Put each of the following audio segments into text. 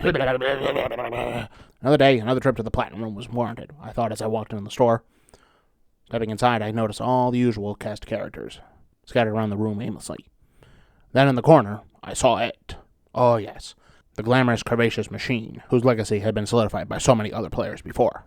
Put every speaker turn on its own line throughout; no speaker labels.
Another day, another trip to the Platinum Room was warranted, I thought as I walked into the store. Stepping inside, I noticed all the usual cast characters, scattered around the room aimlessly. Then in the corner, I saw it. Oh yes, the glamorous, curvaceous machine, whose legacy had been solidified by so many other players before.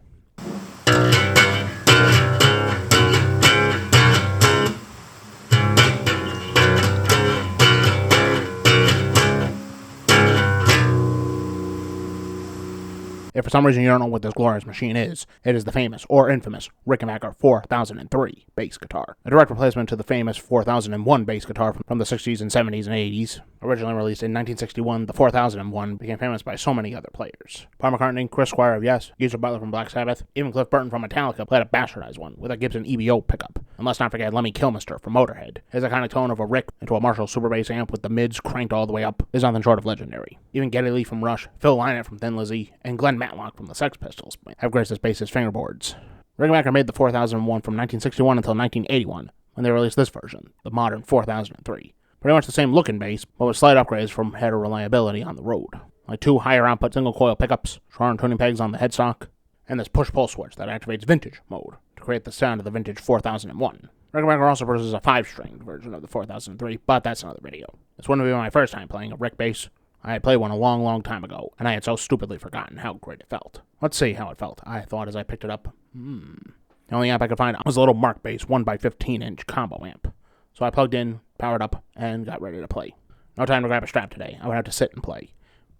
If for some reason you don't know what this glorious machine is, it is the famous, or infamous, Rickenbacker 4003 bass guitar. A direct replacement to the famous 4001 bass guitar from the 60s and 70s and 80s. Originally released in 1961, the 4001 became famous by so many other players. Paul McCartney, Chris Squire of Yes, Geezer Butler from Black Sabbath, even Cliff Burton from Metallica played a bastardized one with a Gibson EBO pickup. And let's not forget Lemmy Kilmister from Motorhead. His iconic tone of a Rick into a Marshall super bass amp with the mids cranked all the way up is nothing short of legendary. Even Geddy Lee from Rush, Phil Lynott from Thin Lizzy, and Glenn Matlock from the Sex Pistols have graced his bass's fingerboards. Rickenbacker made the 4001 from 1961 until 1981, when they released this version, the modern 4003. Pretty much the same looking bass, but with slight upgrades from better reliability on the road. Like 2 higher output single coil pickups, stronger tuning pegs on the headstock, and this push-pull switch that activates vintage mode to create the sound of the vintage 4001. Rickenbacker also produces a 5-string version of the 4003, but that's another video. This wouldn't be my first time playing a Rick bass. I had played one a long time ago, and I had so stupidly forgotten how great it felt. Let's see how it felt, I thought as I picked it up. The only amp I could find was a little Mark Bass 1x15-inch combo amp. So I plugged in, powered up, and got ready to play. No time to grab a strap today. I would have to sit and play.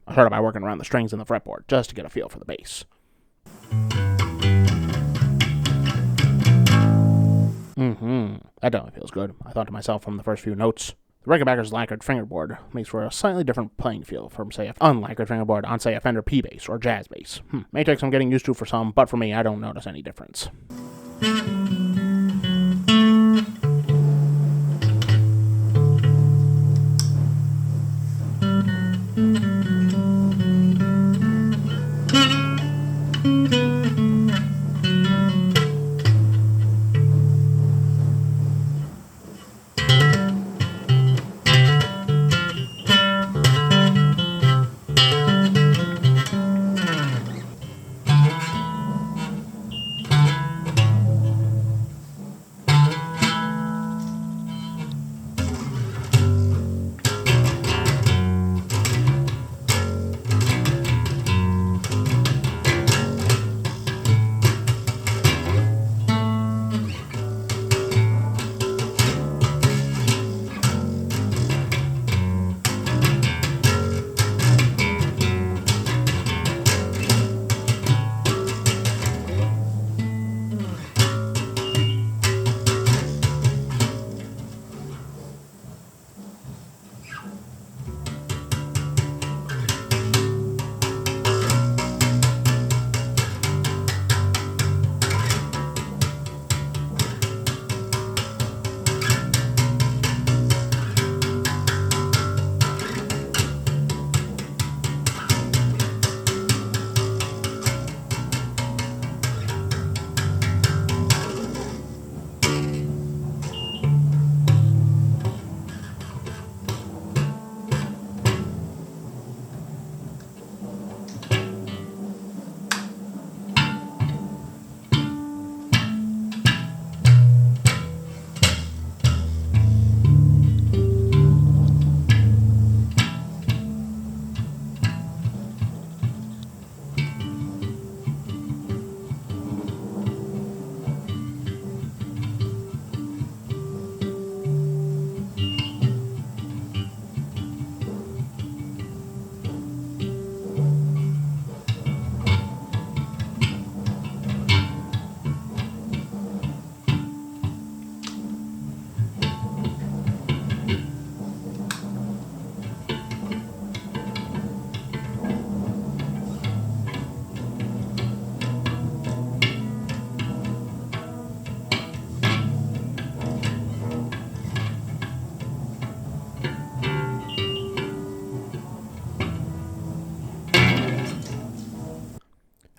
I started by working around the strings in the fretboard, just to get a feel for the bass. That definitely feels good, I thought to myself from the first few notes. The Rickenbacker's lacquered fingerboard makes for a slightly different playing feel from, say, an unlacquered fingerboard on, say, a Fender P bass or jazz bass. May take some getting used to for some, but for me, I don't notice any difference.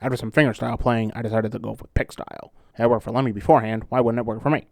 After some fingerstyle playing, I decided to go with pick style. It worked for Lemmy beforehand, why wouldn't it work for me?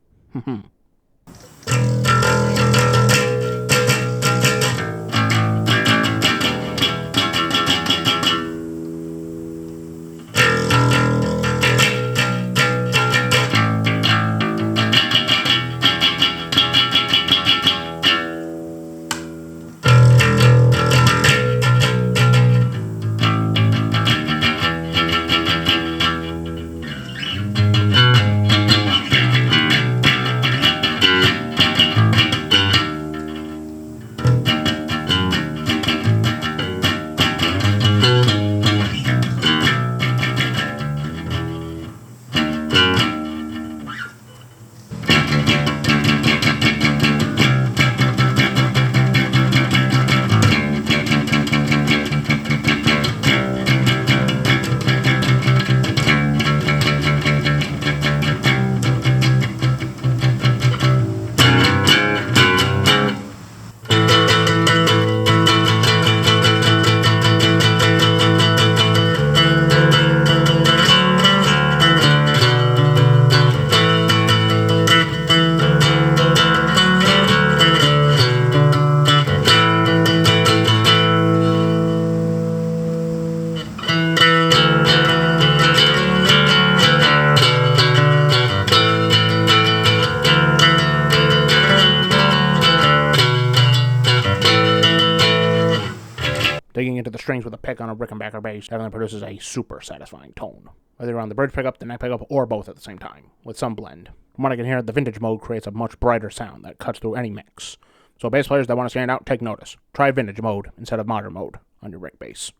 strings with a pick on a Rickenbacker bass definitely produces a super satisfying tone, whether you're on the bridge pickup, the neck pickup, or both at the same time, with some blend. From what I can hear, the vintage mode creates a much brighter sound that cuts through any mix. So bass players that want to stand out, take notice. Try vintage mode instead of modern mode on your Rick bass.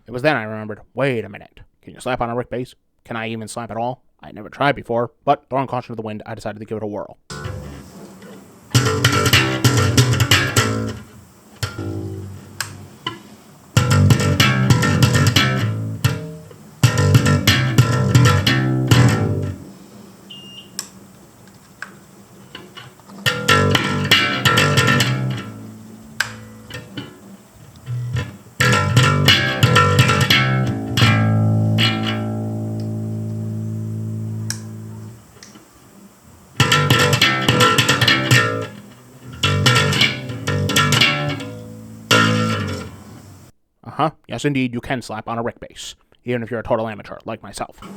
It was then I remembered, wait a minute, can you slap on a Rick bass? Can I even slap at all? I'd never tried before, but throwing caution to the wind, I decided to give it a whirl. Yes indeed, you can slap on a Rick bass, even if you're a total amateur, like myself. It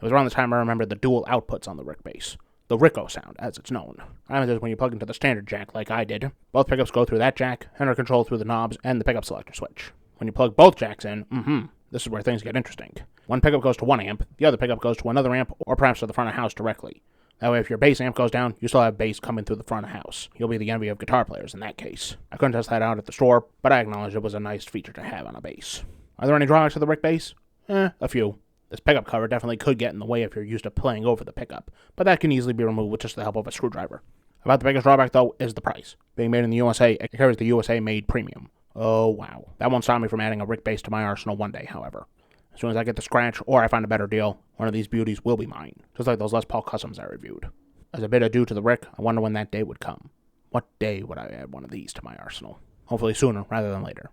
was around the time I remembered the dual outputs on the Rick bass, the Ricco sound, as it's known. That is when you plug into the standard jack, like I did. Both pickups go through that jack, and are controlled through the knobs and the pickup selector switch. When you plug both jacks in, this is where things get interesting. One pickup goes to one amp, the other pickup goes to another amp, or perhaps to the front of house directly. That way, if your bass amp goes down, you still have bass coming through the front of house. You'll be the envy of guitar players in that case. I couldn't test that out at the store, but I acknowledge it was a nice feature to have on a bass. Are there any drawbacks to the Rick bass? A few. This pickup cover definitely could get in the way if you're used to playing over the pickup, but that can easily be removed with just the help of a screwdriver. About the biggest drawback, though, is the price. Being made in the USA, it carries the USA-made premium. Oh, wow. That won't stop me from adding a Rick bass to my arsenal one day, however. As soon as I get the scratch, or I find a better deal, one of these beauties will be mine, just like those Les Paul Customs I reviewed. As a bit of due to the Rick, I wonder when that day would come. What day would I add one of these to my arsenal? Hopefully sooner rather than later.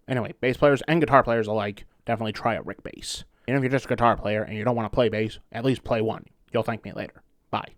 Anyway, bass players and guitar players alike, definitely try a Rick bass. Even if you're just a guitar player and you don't want to play bass, at least play one. You'll thank me later. Bye.